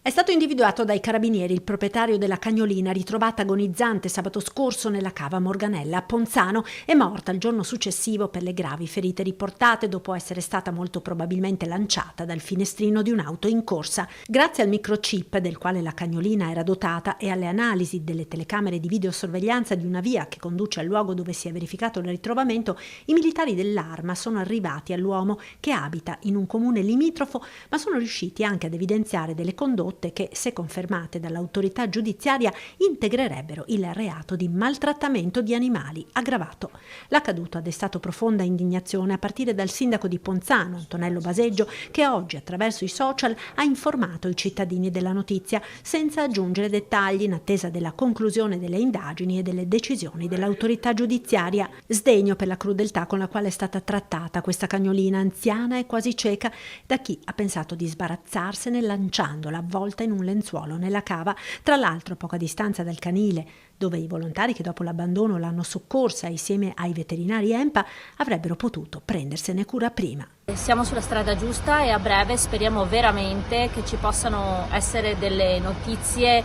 È stato individuato dai carabinieri il proprietario della cagnolina ritrovata agonizzante sabato scorso nella cava Morganella a Ponzano e morta il giorno successivo per le gravi ferite riportate dopo essere stata molto probabilmente lanciata dal finestrino di un'auto in corsa. Grazie al microchip del quale la cagnolina era dotata e alle analisi delle telecamere di videosorveglianza di una via che conduce al luogo dove si è verificato il ritrovamento, i militari dell'Arma sono arrivati all'uomo che abita in un comune limitrofo, ma sono riusciti anche ad evidenziare delle condotte che, se confermate dall'autorità giudiziaria, integrerebbero il reato di maltrattamento di animali aggravato. L'accaduto ha destato profonda indignazione a partire dal sindaco di Ponzano, Antonello Baseggio, che oggi attraverso i social ha informato i cittadini della notizia, senza aggiungere dettagli in attesa della conclusione delle indagini e delle decisioni dell'autorità giudiziaria. Sdegno per la crudeltà con la quale è stata trattata questa cagnolina anziana e quasi cieca da chi ha pensato di sbarazzarsene lanciandola avvolta in un lenzuolo nella cava, tra l'altro a poca distanza dal canile, dove i volontari che dopo l'abbandono l'hanno soccorsa insieme ai veterinari EMPA avrebbero potuto prendersene cura prima. Siamo sulla strada giusta e a breve speriamo veramente che ci possano essere delle notizie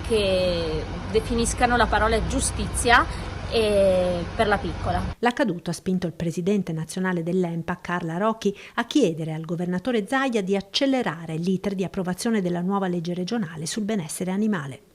che definiscano la parola giustizia e per la piccola. L'accaduto ha spinto il presidente nazionale dell'EMPA, Carla Rocchi, a chiedere al governatore Zaia di accelerare l'iter di approvazione della nuova legge regionale sul benessere animale.